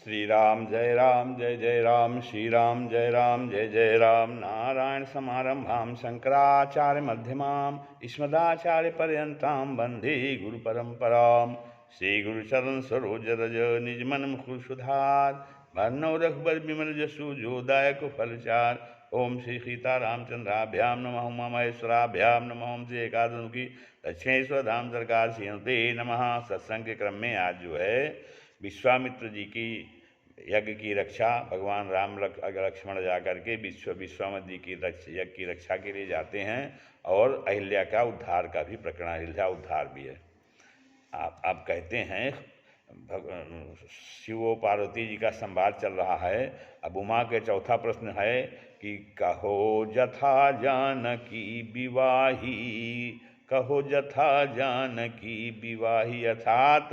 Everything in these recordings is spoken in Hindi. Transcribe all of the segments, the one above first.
श्री राम जय जय राम, श्री राम जय जय राम। नारायण समारंभां शंकराचार्य मध्यमां अस्मदाचार्य पर्यन्तां वन्दे गुरु परंपरां। श्री गुरु चरण सरोज रज निज मन मुकुर सुधार, वर्णो रघुबर विमल जसु जो दायक फलचार। ओम श्री सीता रामचंद्राभ्याम नमः, उमा महेश्वराभ्याम नमः, ओम श्री एकादशी दक्षिणेश्वर धाम सरकार श्रीमते नमः। सत्संग के क्रम में आज जो है विश्वामित्र जी की यज्ञ की रक्षा, भगवान राम लक्ष्मण जा करके विश्वामित्र जी की यज्ञ की रक्षा के लिए जाते हैं और अहिल्या का उद्धार का भी प्रकरण, अहिल्या उद्धार भी है। आप कहते हैं शिव पार्वती जी का संवाद चल रहा है। अब उमा के चौथा प्रश्न है कि कहो जथा जानकी विवाही, कहो जथा जानकी विवाही। अर्थात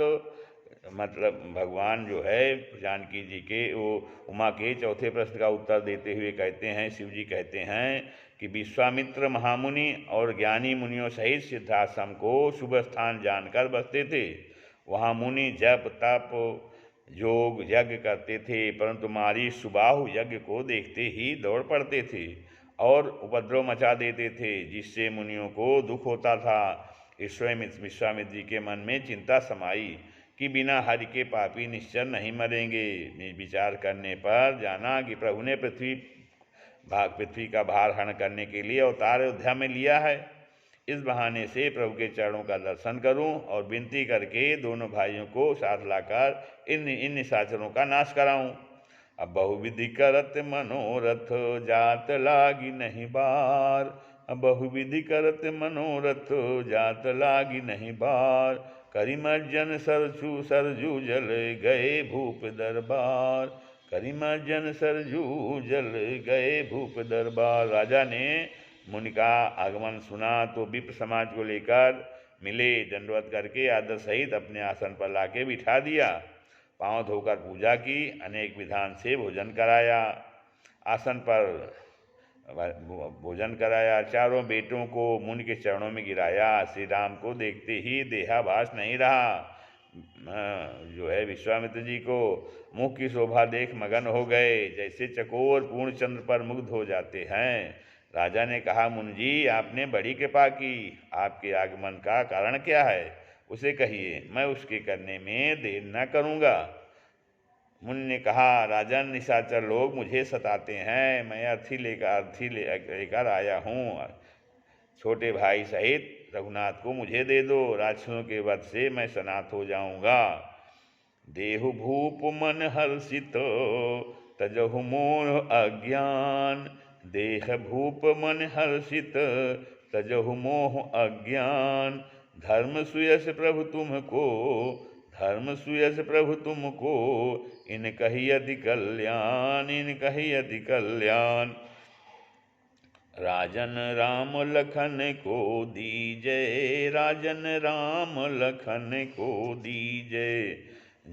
मतलब भगवान जो है जानकी जी के वो उमा के चौथे प्रश्न का उत्तर देते हुए कहते हैं, शिव जी कहते हैं कि विश्वामित्र महामुनि और ज्ञानी मुनियों सहित सिद्धाश्रम को शुभ स्थान जानकर बसते थे। वहाँ मुनि जप तप योग यज्ञ करते थे, परंतु मारी सुबाहु यज्ञ को देखते ही दौड़ पड़ते थे और उपद्रव मचा देते थे, जिससे मुनियों को दुख होता था। विश्वामित्र जी के मन में चिंता समाई कि बिना हरि के पापी निश्चय नहीं मरेंगे। विचार करने पर जाना कि प्रभु ने पृथ्वी का भार हरण करने के लिए अवतार अयोध्या में लिया है। इस बहाने से प्रभु के चरणों का दर्शन करूं और विनती करके दोनों भाइयों को साथ लाकर इन निशाचरों का नाश कराऊं। अब बहुविधि करत मनोरथ जात लागी नहीं बार, अब बहुविधि करत मनोरथ जात लागी नहीं बार। करिमर्जन सरजू सरजू जल गए भूप दरबार, करिमर्जन सरजू जल गए भूप दरबार। राजा ने मुनि का आगमन सुना तो विप्र समाज को लेकर मिले, दंडवत करके आदर सहित अपने आसन पर लाके बिठा दिया, पांव धोकर पूजा की, अनेक विधान से भोजन कराया, आसन पर भोजन कराया। चारों बेटों को मुनि के चरणों में गिराया। श्री राम को देखते ही देहाभास नहीं रहा। जो है विश्वामित्र जी को मुख की शोभा देख मगन हो गए, जैसे चकोर पूर्णचंद्र पर मुग्ध हो जाते हैं। राजा ने कहा, मुनि जी आपने बड़ी कृपा की, आपके आगमन का कारण क्या है उसे कहिए, मैं उसके करने में देर न करूँगा। मुनि ने कहा, राजन निशाचर लोग मुझे सताते हैं, मैं अर्थी लेकर आया हूँ। छोटे भाई सहित रघुनाथ को मुझे दे दो, राक्षसों के वध से मैं सनात हो जाऊंगा। देहु भूप मन हर्षित तजहु मोह अज्ञान, देह भूप मन हर्षित तजहु मोह अज्ञान। धर्म सुयस प्रभु तुमको, धर्म सुयस प्रभु तुमको, इन कही अति कल्याण, इन कही अति कल्याण। राजन राम लखन को दीजय, राजन राम लखन को दीजय।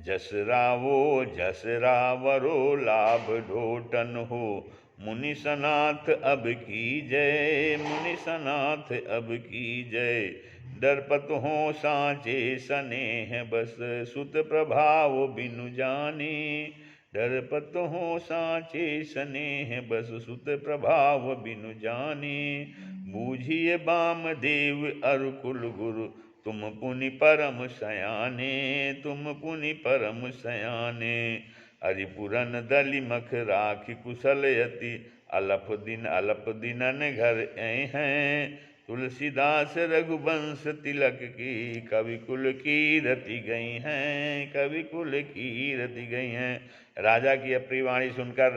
जस रावो जस रावरो लाभ ढोटन हो, मुनि सनाथ अब की जय, मुनि सनाथ अब की जय। दर्पत हो सांचे स्नेह बस, सुत प्रभाव बिनु जाने, दर्पत हो सांचे स्नेह बस, सुत प्रभाव बिनु जाने। बूझिए बाम देव अरुकुल गुरु, तुम पुनि परम सयाने, तुम पुनि परम सयाने। हरिपुरन दलि मख राखि कुशल यति, अलप दिनन घर हैं। तुलसीदास रघुवंश तिलक की, कवि कुल की रति गई हैं, कवि कुल की रति गई हैं। राजा की अप्रिय वाणी सुनकर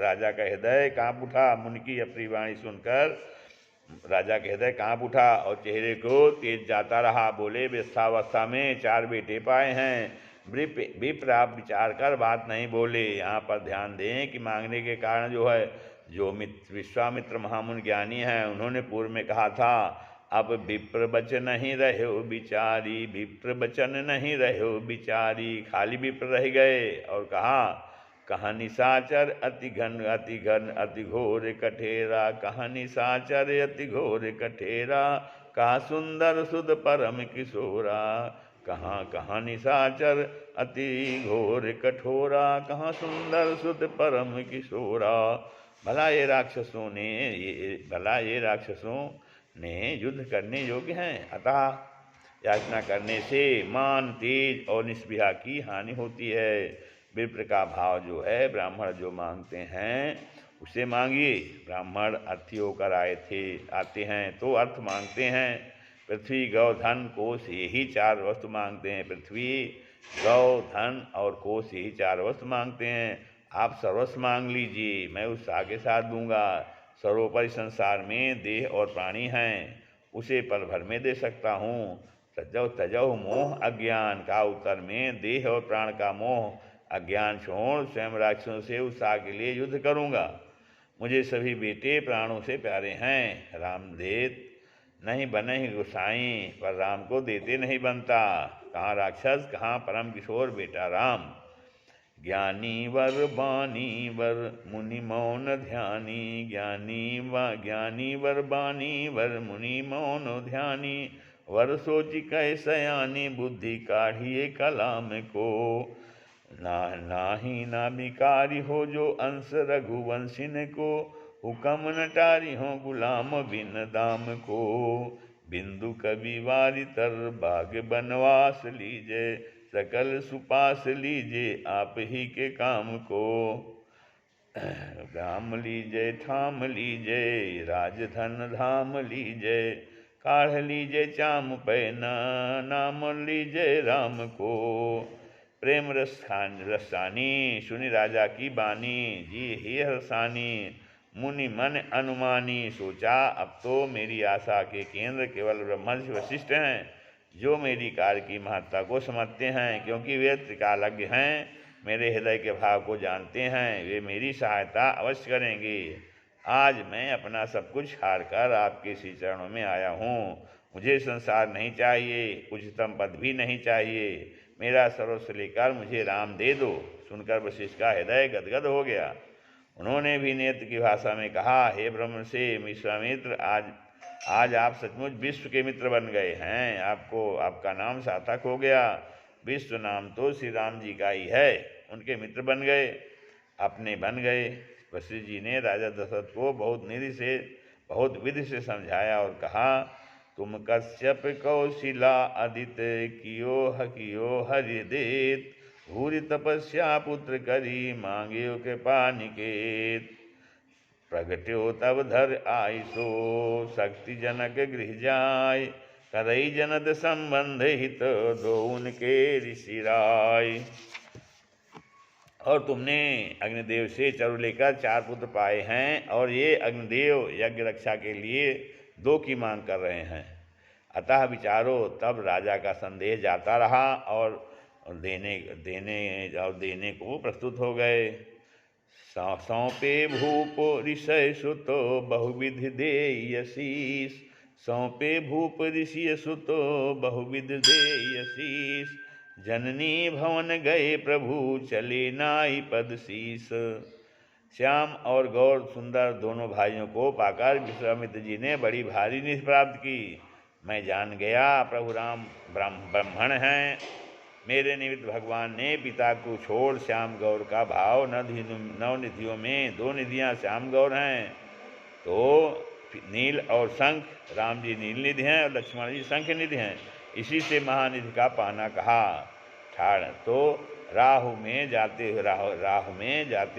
राजा का हृदय कांप उठा। मुनि की अप्रिय वाणी सुनकर राजा का हृदय कांप उठा और चेहरे को तेज जाता रहा। बोले, व्यस्थावस्था में 4 बेटे पाए हैं। विप्र आप विचार कर बात नहीं बोले। यहाँ पर ध्यान दें कि मांगने के कारण जो है, जो विश्वामित्र महामुनि ज्ञानी हैं, उन्होंने पूर्व में कहा था, अब विप्र बचन नहीं रहे बिचारी, विप्र बचन नहीं रहे बिचारी, खाली विप्र रह गए। और कहा निशाचर अति घन अति घोर कठेरा, कहा निशाचर अति घोर कठेरा। कहा सुंदर सुध परम किशोरा, कहाँ कहाँ निशाचर अति घोर कठोरा, कहाँ सुंदर सुत परम किशोरा। भला ये राक्षसों ने युद्ध करने योग्य हैं, अतः याचना करने से मान, तेज और निस्पृहा की हानि होती है। विप्र का भाव जो है, ब्राह्मण जो मांगते हैं उसे मांगिए। ब्राह्मण अर्थी होकर आते हैं तो अर्थ मांगते हैं। पृथ्वी, गौ, धन, कोश, यही 4 वस्तु मांगते हैं। पृथ्वी, गौ, धन और कोश, यही 4 वस्तु मांगते हैं। आप सर्वस्व मांग लीजिए, मैं उत्साह के साथ दूंगा। सर्वोपरि संसार में देह और प्राणी हैं, उसे पल भर में दे सकता हूँ। तजौ मोह अज्ञान का उत्तर में देह और प्राण का मोह अज्ञान छोड़ स्वयं राक्षसों से उत्साह के लिए युद्ध करूँगा। मुझे सभी बेटे प्राणों से प्यारे हैं। राम देत नहीं बने ही गोसाई, पर राम को देते नहीं बनता। कहाँ राक्षस, कहाँ परम किशोर बेटा राम। ज्ञानी वर बानी वर मुनि मौन ध्यानी, ज्ञानी वर बानी वर मुनि मौन ध्यानी। वर सोचि कै सयानी, बुद्धि काढ़िए कलाम को। नाही ना बिकारी हो जो अंश रघुवंशिन को। हुकम नटारी हो गुलाम बिन दाम को। बिंदु कवि वारी तर बाग बनवास लीजे। सकल सुपास लीजे आप ही के काम को। राम लीजे ठाम लीजे, राजधन धाम लीजे। काढ़ लीजे चाम पे नाम लीजे राम को। प्रेम रसानी सुनि राजा की बानी, जी ही हर्षानी मुनि मन अनुमानी। सोचा अब तो मेरी आशा के केंद्र केवल ब्रह्मर्षि वशिष्ठ हैं, जो मेरी कार्य की महत्ता को समझते हैं, क्योंकि वे त्रिकालज्ञ हैं, मेरे हृदय के भाव को जानते हैं। वे मेरी सहायता अवश्य करेंगे। आज मैं अपना सब कुछ हार कर आपके श्री चरणों में आया हूँ। मुझे संसार नहीं चाहिए, उच्चतम पद भी नहीं चाहिए। मेरा सर्वस्व लेकर मुझे राम दे दो। सुनकर वशिष्ठ का हृदय गदगद हो गया। उन्होंने भी नेत्र की भाषा में कहा, हे ब्रह्म से विश्वामित्र, आज आप सचमुच विश्व के मित्र बन गए हैं। आपका नाम सार्थक हो गया। विश्व नाम तो श्री राम जी का ही है, उनके मित्र बन गए, अपने बन गए। वशिष्ठ जी ने राजा दशरथ को बहुत विधि से समझाया और कहा, तुम कश्यप कौशिला अदित कियो हरि देत। भूरि तपस्या पुत्र करी मांग्यो कृपा निकेत। प्रगट्यो तब धर आइसो शक्ति जनक गृह जाय। करई जनद संबंध हित दो उनके ऋषि राय। और तुमने अग्निदेव से चरु लेकर 4 पुत्र पाए हैं, और ये अग्निदेव यज्ञ रक्षा के लिए 2 की मांग कर रहे हैं। अतः विचारो। तब राजा का संदेह जाता रहा और देने को प्रस्तुत हो गए। सौंपे भूप ऋषय सुतो बहुविधि देयसीस। सौंपे भूप ऋषि सुतो बहुविधि देयसीस। जननी भवन गए प्रभु चले नाई पद शीस। श्याम और गौर सुंदर दोनों भाइयों को पाकर विश्वामित्र जी ने बड़ी भारी निधि प्राप्त की। मैं जान गया प्रभु राम ब्राह्मण हैं। मेरे निमित्त भगवान ने पिता को छोड़ श्याम गौर का भाव 9 निधियों में 2 निधियाँ श्याम गौर हैं। तो नील और शंख, राम जी नील निधि हैं और लक्ष्मण जी शंख निधि हैं। इसी से महानिधि का पाना कहा। ठाड़ तो राह में जाते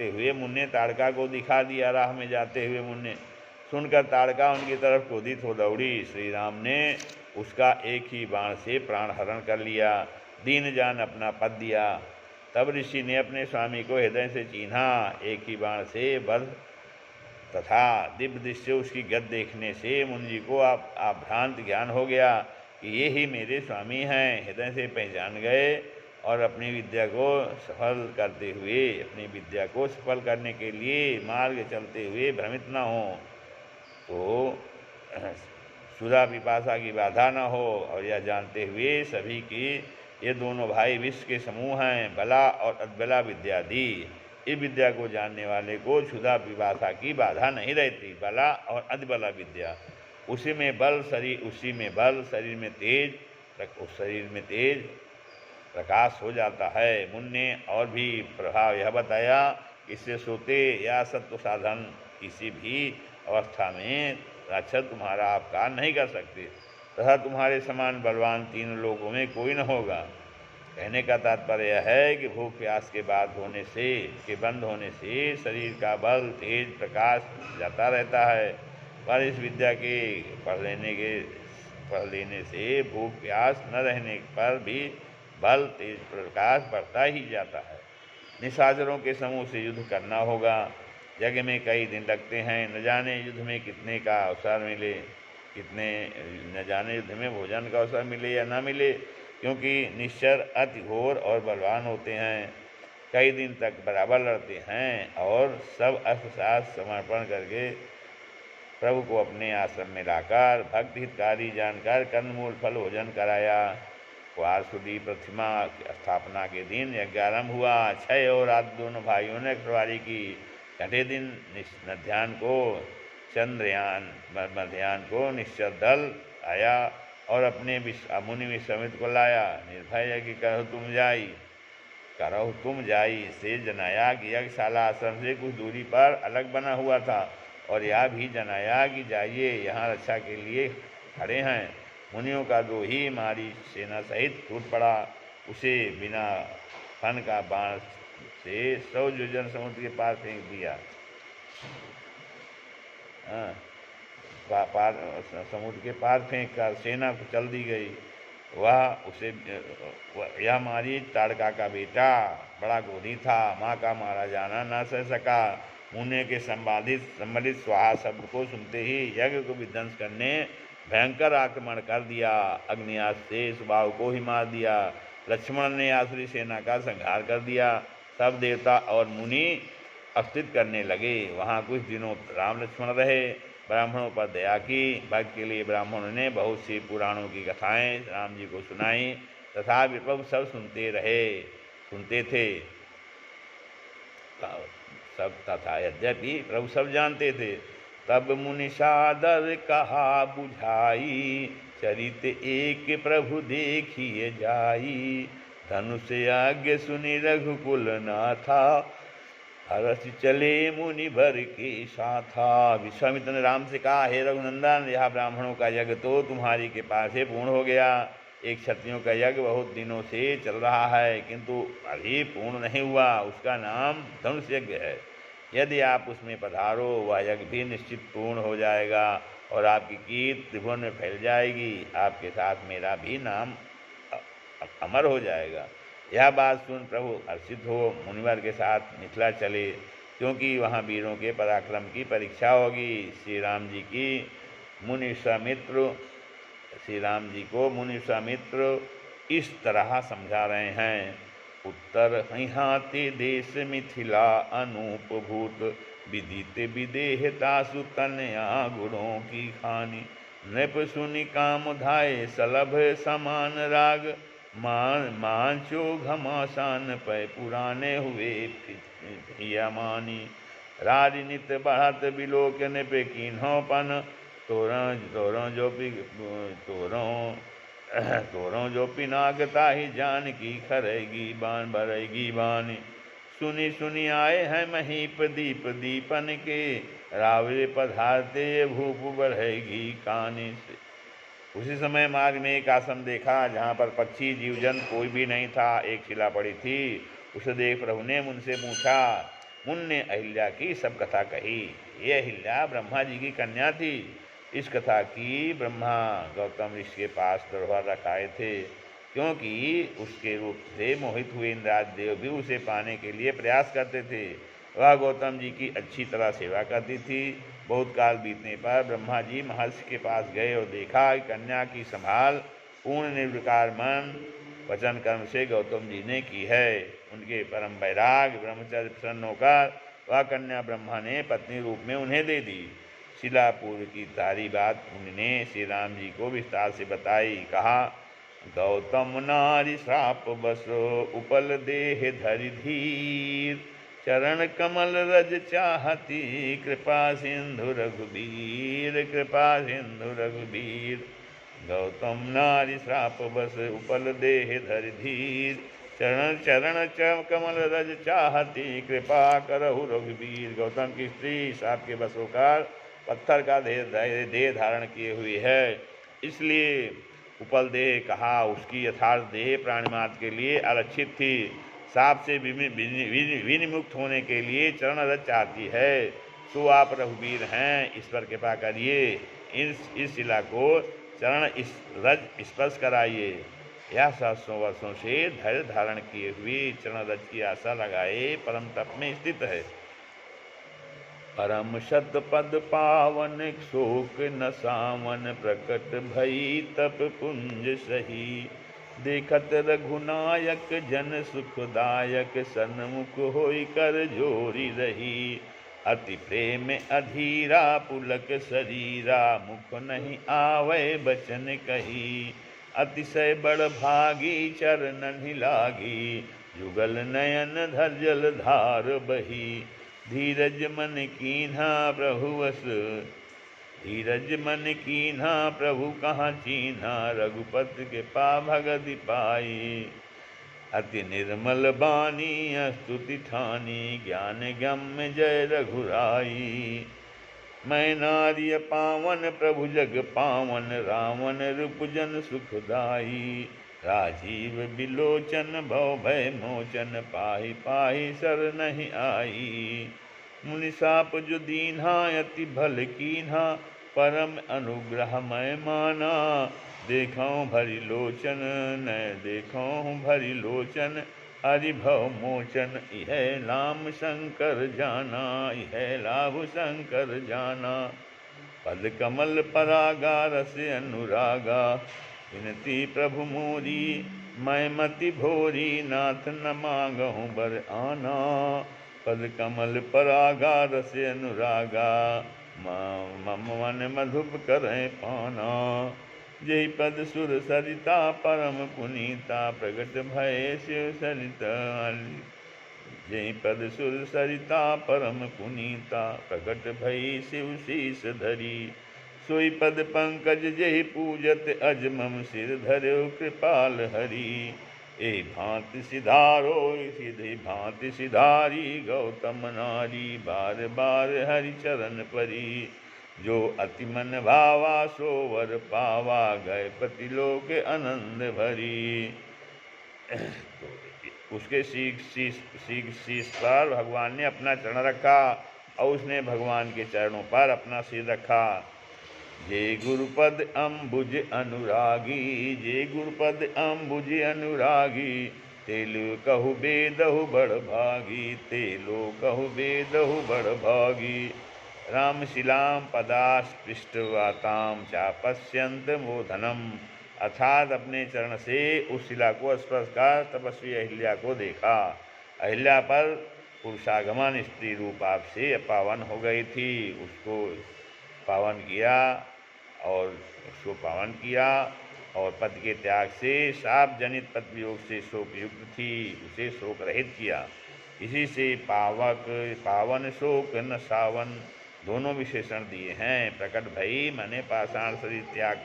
हुए मुन्ने ताड़का को दिखा दिया। राह में जाते हुए मुन्ने सुनकर ताड़का उनकी तरफ क्रोधित हो दौड़ी। श्री राम ने उसका एक ही बाण से प्राण हरण कर लिया। दीन जान अपना पद दिया। तब ऋषि ने अपने स्वामी को हृदय से चिन्हा। एक ही बाण से वध तथा दिव्य दृश्य उसकी गद देखने से मुनि जी को भ्रांत ज्ञान हो गया कि ये ही मेरे स्वामी हैं। हृदय से पहचान गए और अपनी विद्या को सफल करने के लिए मार्ग चलते हुए भ्रमित न हो, तो सुधा पिपासा की बाधा न हो। और यह जानते हुए सभी की ये दोनों भाई विश्व के समूह हैं, बला और अदबला विद्या दी। इस विद्या को जानने वाले को क्षुधा पिपासा की बाधा नहीं रहती। बला और अदबला विद्या, उसी में बल, शरीर में तेज, उस शरीर में तेज प्रकाश हो जाता है। मुनि ने और भी प्रभाव यह बताया, इससे सोते या सत्व साधन किसी भी अवस्था में राक्षस तुम्हारा अपकार नहीं कर सकते तथा तुम्हारे समान बलवान तीन लोगों में कोई न होगा। कहने का तात्पर्य यह है कि भूख प्यास के बंद होने से शरीर का बल तेज प्रकाश जाता रहता है, पर इस विद्या के पढ़ लेने से भूख प्यास न रहने पर भी बल तेज प्रकाश बढ़ता ही जाता है। निशाचरों के समूह से युद्ध करना होगा। यज्ञ में कई दिन लगते हैं, न जाने युद्ध में कितने का अवसर मिले, न जाने युद्ध में भोजन का अवसर मिले या न मिले, क्योंकि निश्चर अति घोर और बलवान होते हैं। कई दिन तक बराबर लड़ते हैं और सब अस्त्र समर्पण करके प्रभु को अपने आश्रम में लाकर भक्ति हितकारी जानकर कंदमूल फल भोजन कराया। वारसुदी प्रतिमा स्थापना के दिन यज्ञ आरंभ हुआ। 6 और रात दोनों भाइयों ने सवारी की। छठे दिन मध्याह्न को निश्चर दल आया और अपने मुनि विश्वामित्र को लाया। निर्भय यज्ञ करहु तुम जाई से जनाया कि यज्ञशाला आश्रम से कुछ दूरी पर अलग बना हुआ था, और यह भी जनाया कि जाइए, यहाँ रक्षा के लिए खड़े हैं। मुनियों का द्रोही मारी सेना सहित टूट पड़ा। उसे बिना फन का बाण से 100 योजन समुद्र के पार फेंक दिया। समुद्र के पार फेंक कर सेना को चल दी गई। यह मारी ताड़का का बेटा बड़ा क्रोधी था, माँ का मारा जाना न सह सका। मुनि के संबलित स्वाहा शब्द को सुनते ही यज्ञ को विध्वंस करने भयंकर आक्रमण कर दिया। अग्नियास्त्र से सुबाहु को ही मार दिया। लक्ष्मण ने आसुरी सेना का संहार कर दिया। सब देवता और मुनि अस्तित्व करने लगे। वहाँ कुछ दिनों राम लक्ष्मण रहे। ब्राह्मणों पर दया की। भक्त के लिए ब्राह्मणों ने बहुत सी पुराणों की कथाएं राम जी को सुनाई तथा विप्रभु सब सुनते थे सब तथा यद्यपि प्रभु सब जानते थे। तब मुनि सादर कहा बुझाई, चरित एक प्रभु देखिए जाई। धनुष आज्ञ सुनि रघुकुल नाथा, हरस चले मुनि भर के साथा। विश्वामित्र ने राम से कहा, हे रघुनंदन, यह ब्राह्मणों का यज्ञ तो तुम्हारी कृपा से पूर्ण हो गया। एक क्षत्रियों का यज्ञ बहुत दिनों से चल रहा है, किंतु अभी पूर्ण नहीं हुआ। उसका नाम धनुष यज्ञ है। यदि आप उसमें पधारो, वह यज्ञ भी निश्चित पूर्ण हो जाएगा और आपकी कीर्ति त्रिभुवन में फैल जाएगी। आपके साथ मेरा भी नाम अमर हो जाएगा। यह बात सुन प्रभु हर्षित हो मुनिवर के साथ मिथिला चले, क्योंकि वहाँ वीरों के पराक्रम की परीक्षा होगी। श्री राम जी को मुनि विश्वामित्र इस तरह समझा रहे हैं। उत्तर हिहाते देश मिथिला अनूप भूत, विदित विदेहता सुतन्या गुणों की खानी। नृप सुनि काम धाये सलभ समान राग, मांचो घमासान पै पुराने हुए मानी। राजनित बढ़त बिलोकन पे कीन्होपन, तोरों जो पिनागता ही जान की खरेगी बान भरेगी बानी। सुनी सुनी आए हैं महीप दीपन के, रावले पधारते भूप बढ़ेगी कानी से। उसी समय मार्ग में एक आश्रम देखा, जहाँ पर पक्षी जीव जंतु कोई भी नहीं था। एक शिला पड़ी थी। उसे देख प्रभु ने मुझसे पूछा। मुनि ने अहिल्या की सब कथा कही। ये अहिल्या ब्रह्मा जी की कन्या थी। इस कथा की ब्रह्मा गौतम ऋषि के पास धरोहर रखाए थे, क्योंकि उसके रूप से मोहित हुए इंद्राज देव भी उसे पाने के लिए प्रयास करते थे। वह गौतम जी की अच्छी तरह सेवा करती थी। बहुत काल बीतने पर ब्रह्मा जी महर्षि के पास गए और देखा कि कन्या की संभाल पूर्ण निर्विकार मन वचन कर्म से गौतम जी ने की है। उनके परम वैराग ब्रह्मचर्य प्रसन्न होकर वह कन्या ब्रह्मा ने पत्नी रूप में उन्हें दे दी। शिलापुर की सारी बात उन्होंने श्री राम जी को विस्तार से बताई। कहा, गौतम नारी श्राप बसो उपल देह धरि धीर, चरण कमल रज चाहती कृपा सिंधु रघुबीर। गौतम नारी श्राप बस उपल देह धर धीर। चरण चरण कमल रज चाहती कृपा करहु रघुवीर। गौतम की स्त्री श्राप के बस होकर पत्थर का देह धारण किए हुई है, इसलिए उपल देह कहा। उसकी यथार्थ देह प्राणिमात्र के लिए आरक्षित थी, साप से विनिमुक्त होने के लिए चरण रज चाहती है। सो आप रघुवीर हैं, इस पर कृपा करिए, इस शिला को चरण इस रज स्पर्श कराइए। यह सहस्रों वर्षों से धैर्य धारण किए हुए चरण रज की आशा लगाए परम तप में स्थित है। परम शत पद पावन शोक न सावन प्रकट भई तप पुंज सही। देखत रघुनायक जन सुखदायक सन्मुख होई कर जोरी रही। अति प्रेम अधीरा पुलक शरीरा मुख नहीं आवे बचन कही। अतिशय बड़ भागी चरणन लागी जुगल नयन धर जल धार बही। धीरज मन कीन्हा प्रभु वस धीरज मन कीन्हा प्रभु कहाँ चीन्हा। रघुपति के पा भगति पाई अति निर्मल बानी स्तुति ठानी। ज्ञान गम्य जय रघुराई। मैं नारिय पावन प्रभु जग पावन रावण रूप जन सुखदाई। राजीव बिलोचन भव भय मोचन पाहि पाहि शर नहीं आई। मुनि साप जो दीन्हा अति भल कीन्हा परम अनुग्रह मैं माना। देखऊँ भरी लोचन न देखऊँ भरी लोचन हरि भव मोचन। यह नाम शंकर जाना यह लाभ शंकर जाना। पद कमल परागा रस अनुरागा विनती प्रभु मोरी। मैं मति भोरी नाथ न मांगहूँ बर आना। पद कमल परागा रस अनुरागा मम मन मधुप करें पाना। जय पद सुर सरिता परम पुनीता प्रगट भय शिव सरिता। जय पद सुर सरिता परम पुनीता प्रगट भई शिव शीस धरी। सोई पद पंकज जहि पूजत अज मम सिर धर्यो कृपाल हरि। ए भांति सिधारो सीधे भांति सिधारी गौतम नारी। बार बार हरि चरण परी जो अति मन भावा सो वर पावा। गए पति लोक आनंद भरी। तो उसके शीश पर भगवान ने अपना चरण रखा और उसने भगवान के चरणों पर अपना सिर रखा। जय गुरुपद अम्बुज अनुरागी जय गुरुपद अम्बुज अनुरागी। तेलो कहु बेदहु बड़ भागी तेलो कहु बेदहु बड़ भागी। रामशिलाम पदास्पृष्टवाताम चापश्यंत मोधनम। अर्थात अपने चरण से उस शिला को स्पर्श कर तपस्वी अहिल्या को देखा। अहिल्या पर पुरुषागमन स्त्री रूप आप से पावन हो गई थी। उसको पावन किया और पद के त्याग से शाप जनित पद वियोग से शोक युक्त थी, उसे शोक रहित किया। इसी से पावन शोक न सावन दोनों विशेषण दिए हैं। प्रकट भई माने पाषाण शरीर त्याग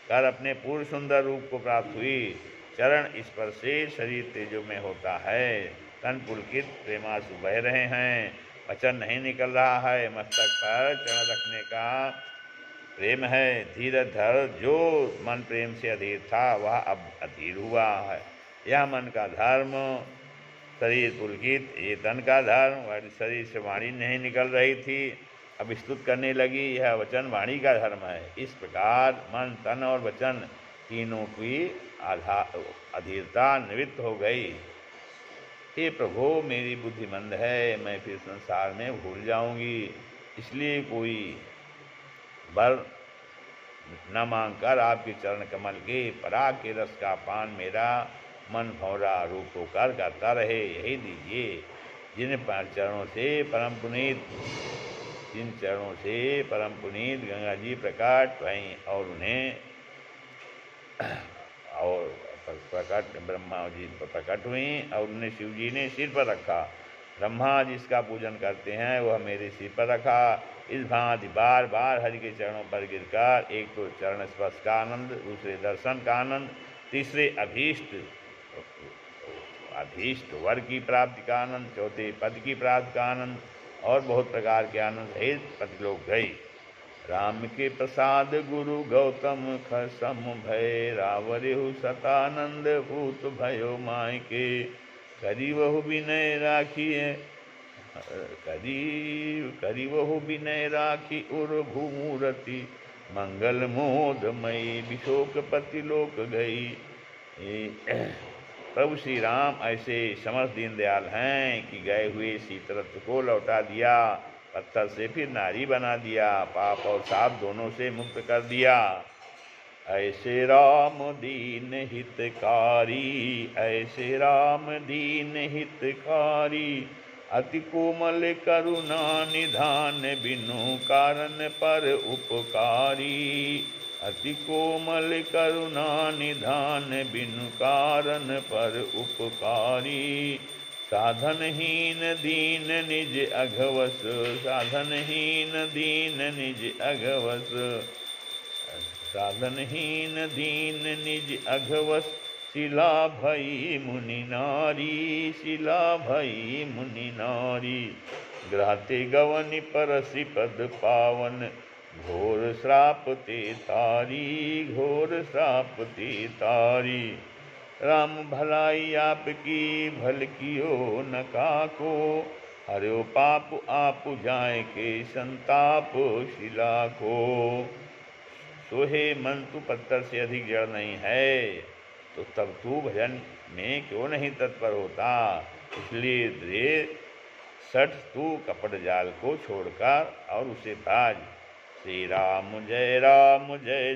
कर अपने पूर्ण सुंदर रूप को प्राप्त हुई। चरण स्पर्श से शरीर तेजोमय होता है। तन पुलकित प्रेमासु बह रहे हैं, वचन नहीं निकल रहा है। मस्तक पर चरण रखने का प्रेम है। धीरज धर जो मन प्रेम से अधीर था वह अब अधीर हुआ है। यह मन का धर्म शरीर पुलकित, ये तन का धर्म। शरीर से वाणी नहीं निकल रही थी, अब स्तुत करने लगी। यह वचन वाणी का धर्म है। इस प्रकार मन तन और वचन तीनों की अधीरता निवृत्त हो गई। हे प्रभु मेरी बुद्धि मंद है, मैं फिर संसार में भूल जाऊंगी, इसलिए कोई वर न मांगकर आपके चरण कमल के पराग के रस का पान मेरा मन भौरा रूप होकर करता रहे, यही दीजिए। जिन चरणों से परम पुनीत गंगा जी प्रकट भई और उन्हें और प्रकट ब्रह्मा जी प्रकट हुई और उन्हें शिव जी ने सिर पर रखा। ब्रह्मा जिसका पूजन करते हैं वह मेरे सिर पर रखा। इस भांति बार बार हरि के चरणों पर गिरकर, एक तो चरण स्पर्श का आनंद, दूसरे दर्शन का आनंद, तीसरे अभीष्ट वर की प्राप्ति का आनंद, चौथे पद की प्राप्ति का आनंद और बहुत प्रकार के आनंद सहित पतिलोक गई। राम के प्रसाद गुरु गौतम खसम भय, रावरेहु सतानंद भूत भयो माय के। करी वहु विनय राखिए करी वहु विनय राखी उर भूमूरति, मंगल मोदमयी विशोक पतिलोक गई। प्रभु श्री राम ऐसे समर्थ दीनदयाल हैं कि गए हुए शीतरत्व को लौटा दिया, पत्थर से फिर नारी बना दिया, पाप और साप दोनों से मुक्त कर दिया। ऐसे राम दीन हितकारी, ऐसे राम दीन हितकारी, अति कोमल करुणा निधान, बिनु कारण पर उपकारी। अति कोमल करुणा निधान, बिनु कारण पर उपकारी। साधनहीन दीन निज अघवस, साधनहीन दीन निज अघवस, साधनहीन दीन निज अघवस। शिला भई मुनि नारी, शिला भई मुनि नारी। ग्रहते गवनि परसि पद पावन, घोर श्राप ते तारी, घोर श्राप ते तारी। राम भलाई आपकी भल कियो न काको, हर्यो पाप आप जाए के संताप शिला को। सोहे मन तू पत्थर से अधिक जड़ नहीं है, तो तब तू भजन में क्यों नहीं तत्पर होता। इसलिए दृढ़ सठ तू कपट जाल को छोड़कर और उसे भाज। श्री राम जय